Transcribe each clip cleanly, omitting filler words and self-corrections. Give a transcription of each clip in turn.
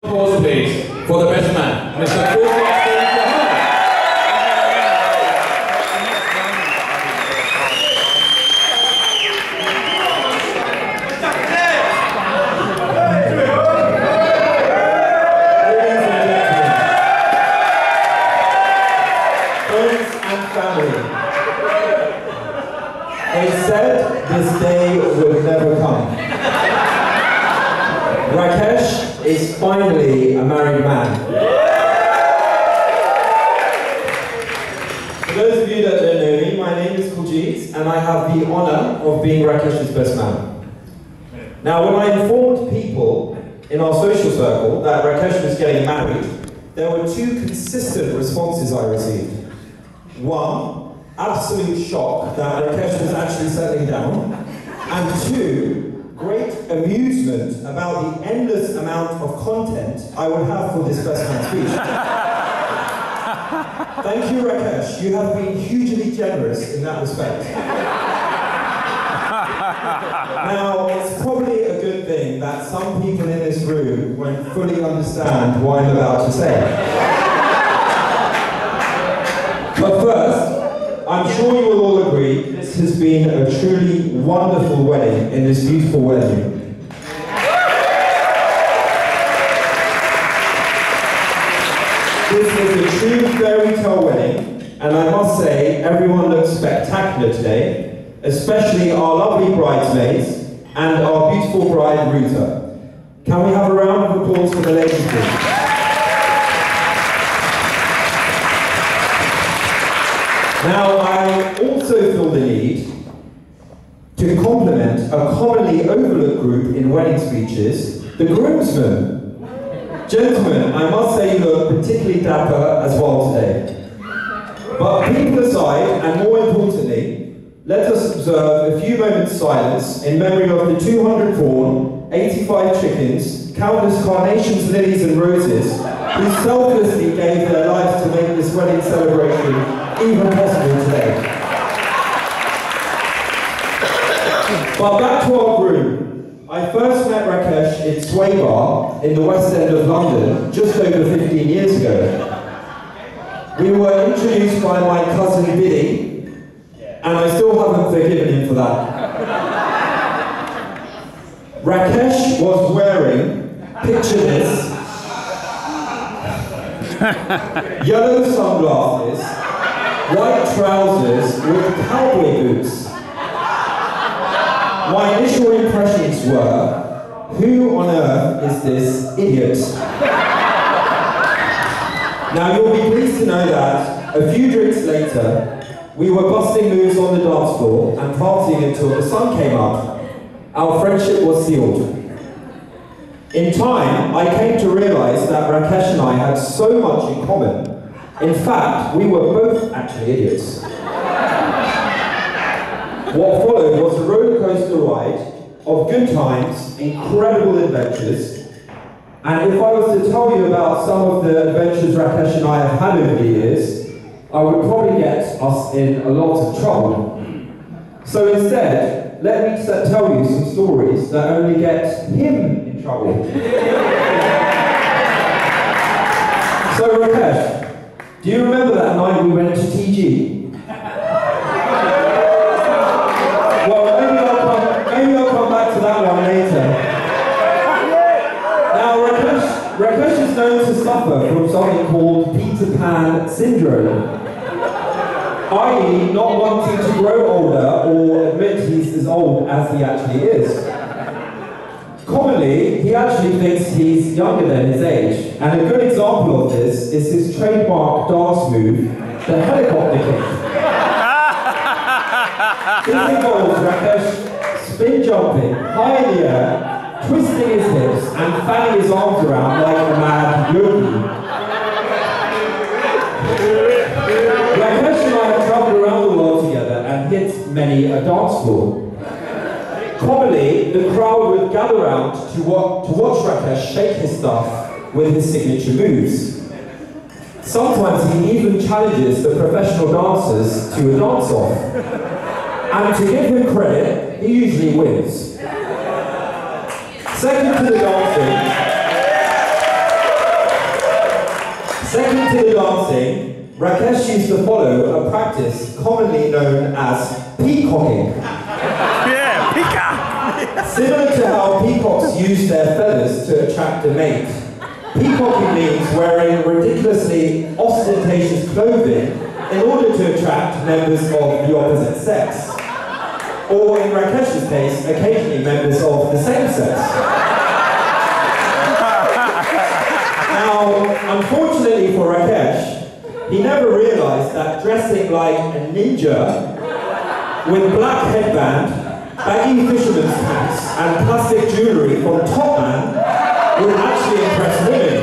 Applause, please, for the best man, Mr. Kuljeet. They said this day would never come. Rakesh is finally a married man. For those of you that don't know me, my name is Kuljeet and I have the honour of being Rakesh's best man. Now, when I informed people in our social circle that Rakesh was getting married, there were two consistent responses I received. One, absolute shock that Rakesh was actually settling down, and two, great amusement about the endless amount of content I would have for this best man speech. Thank you, Rakesh. You have been hugely generous in that respect. Now, it's probably a good thing that some people in this room won't fully understand what I'm about to say. But first, I'm sure you will all agree this has been a truly wonderful wedding in this beautiful venue. This is a true fairy tale wedding, and I must say everyone looks spectacular today, especially our lovely bridesmaids and our beautiful bride Ruta. Can we have a round of applause for the ladies, please? Now, I also feel the need to compliment a commonly overlooked group in wedding speeches, the groomsmen. Gentlemen, I must say you look particularly dapper as well today. But people aside, and more importantly, let us observe a few moments silence in memory of the 200 corn, 85 chickens, countless carnations, lilies and roses, who selflessly gave their lives to make this wedding celebration even possible today. But back to our groom. I first met Rakesh in Sway Bar in the West End of London just over 15 years ago. We were introduced by my cousin Biddy, and I still haven't forgiven him for that. Rakesh was wearing, picture this, yellow sunglasses, white trousers with cowboy boots. My initial impressions were, who on earth is this idiot? Now you'll be pleased to know that a few drinks later, we were busting moves on the dance floor and partying until the sun came up. Our friendship was sealed. In time, I came to realise that Rakesh and I had so much in common. In fact, we were both actually idiots. What followed was a roller coaster ride of good times, incredible adventures, and if I was to tell you about some of the adventures Rakesh and I have had over the years, I would probably get us in a lot of trouble. So instead, let me tell you some stories that only get him in trouble. So Rakesh, do you remember that night we went to TG? Well, maybe I'll come back to that one later. Now, Rakesh is known to suffer from something called Peter Pan syndrome, i.e. not wanting to grow older or admit he's as old as he actually is. Commonly, he actually thinks he's younger than his age, and a good example of this is his trademark dance move, the helicopter kick. This involves Rakesh spin jumping high in the air, twisting his hips and fanning his arms around like a mad yogi. Rakesh and I have travelled around the world together and hit many a dance floor. Commonly, the crowd would gather around to watch Rakesh shake his stuff with his signature moves. Sometimes he even challenges the professional dancers to a dance-off. And to give him credit, he usually wins. Second to the dancing, Second to the dancing, Rakesh used to follow a practice commonly known as peacocking. Yeah, peacock! Similar to how peacocks use their feathers to attract a mate, peacocking means wearing ridiculously ostentatious clothing in order to attract members of the opposite sex. Or in Rakesh's case, occasionally members of the same sex. Now, unfortunately for Rakesh, he never realized that dressing like a ninja with black headband, baggy fisherman's pants, and plastic jewellery from Top Man would actually impress women.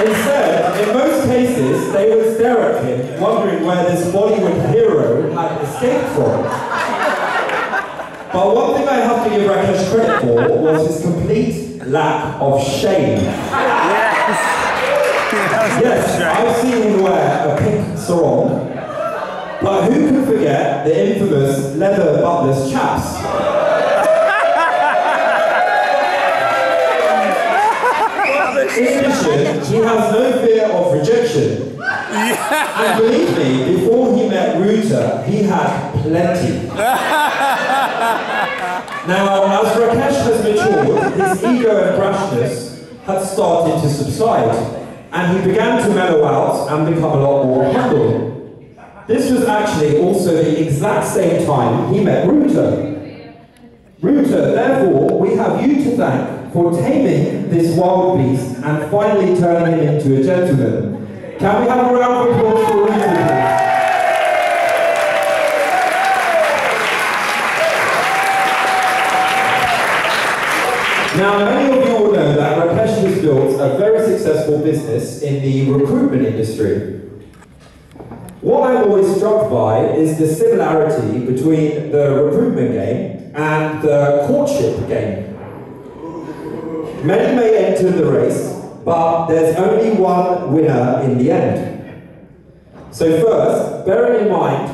Instead, in most cases, they would stare at him, wondering where this Bollywood hero had escaped from. But one thing I have to give Rakesh credit for was his complete lack of shame. Yes, I've seen him wear a pink sarong, but who can forget the infamous leather butler's chaps? In addition, he has no fear of rejection. And believe me, before he met Ruta, he had plenty. Now, as Rakesh has matured, his ego and brashness had started to subside, and he began to mellow out and become a lot more humble. This was actually also the exact same time he met Ruta. Ruta, therefore, we have you to thank for taming this wild beast and finally turning him into a gentleman. Can we have a round of applause for Ruta, please? Now, many of you will know that Rakesh has built a very successful business in the recruitment industry. What I'm always struck by is the similarity between the recruitment game and the courtship game. Many may enter the race, but there's only one winner in the end. So first, bearing in mind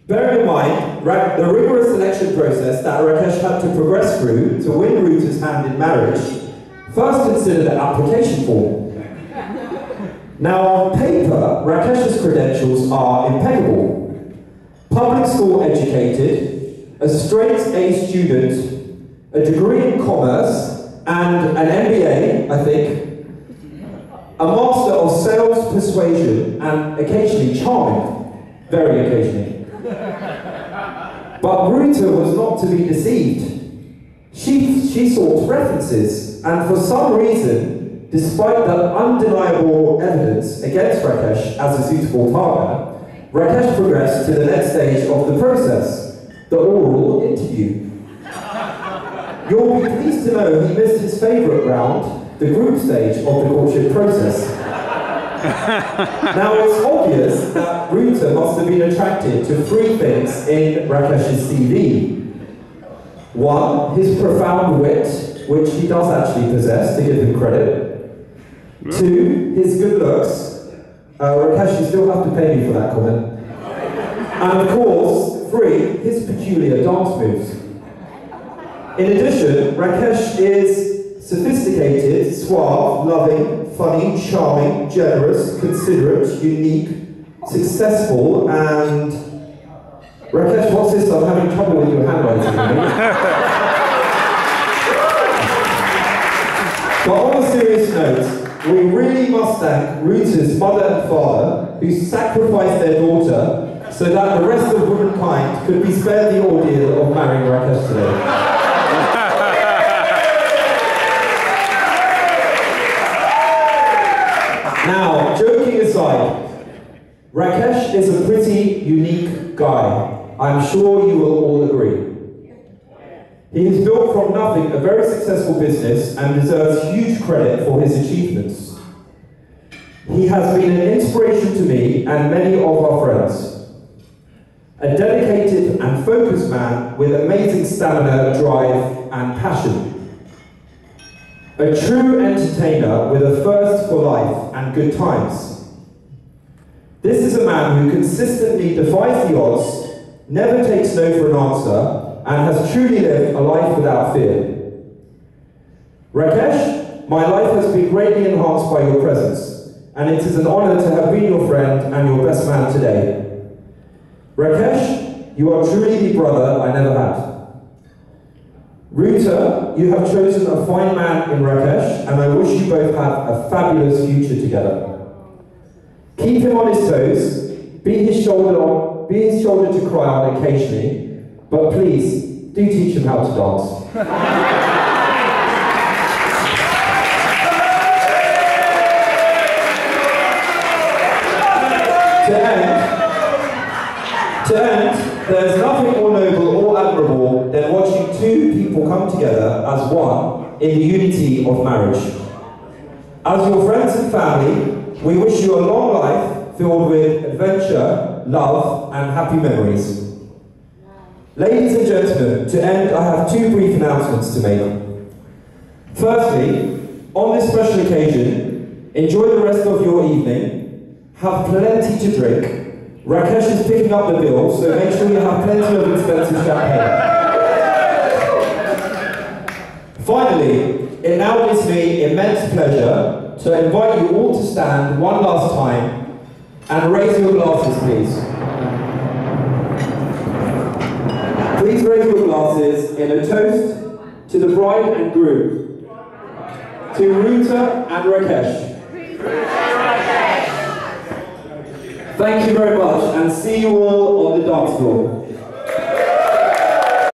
the rigorous selection process that Rakesh had to progress through to win Ruta's hand in marriage, first consider the application form. Now, on paper, Rakesh's credentials are impeccable. Public school educated, a straight A student, a degree in commerce, and an MBA, I think, a master of sales persuasion, and occasionally charming, very occasionally. But Ruta was not to be deceived. She sought references, and for some reason, despite the undeniable evidence against Rakesh as a suitable partner, Rakesh progressed to the next stage of the process, the oral interview. You'll be pleased to know he missed his favourite round, the group stage of the courtship process. Now, it's obvious that Ruta must have been attracted to three things in Rakesh's CV. One, his profound wit, which he does actually possess, to give him credit. Two, his good looks. Rakesh, you still have to pay me for that comment. And of course, three, his peculiar dance moves. In addition, Rakesh is sophisticated, suave, loving, funny, charming, generous, considerate, unique, successful, and... Rakesh, what's this? I'm having trouble with your handwriting. But on a serious note, we really must thank Ruta's mother and father, who sacrificed their daughter so that the rest of womankind could be spared the ordeal of marrying Rakesh today. Now, joking aside, Rakesh is a pretty unique guy. I'm sure you will all agree. He has built from nothing a very successful business and deserves huge credit for his achievements. He has been an inspiration to me and many of our friends. A dedicated and focused man with amazing stamina, drive, and passion. A true entertainer with a thirst for life and good times. This is a man who consistently defies the odds, never takes no for an answer, and has truly lived a life without fear. Rakesh, My life has been greatly enhanced by your presence, and it is an honor to have been your friend and your best man today. Rakesh, you are truly the brother I never had. Ruta, you have chosen a fine man in Rakesh, and I wish you both have a fabulous future together. Keep him on his toes, be his shoulder to cry on occasionally, but please, do teach him how to dance. To end, there's nothing more noble or admirable than watching two people come together as one in the unity of marriage. As your friends and family, we wish you a long life filled with adventure, love, and happy memories. Ladies and gentlemen, to end, I have two brief announcements to make. Firstly, on this special occasion, enjoy the rest of your evening, have plenty to drink. Rakesh is picking up the bill, so make sure you have plenty of expensive champagne. Finally, it now gives me immense pleasure to invite you all to stand one last time and raise your glasses, please. Please raise your glasses in a toast to the bride and groom, to Ruta and Rakesh. Thank you very much, and see you all on the dance floor.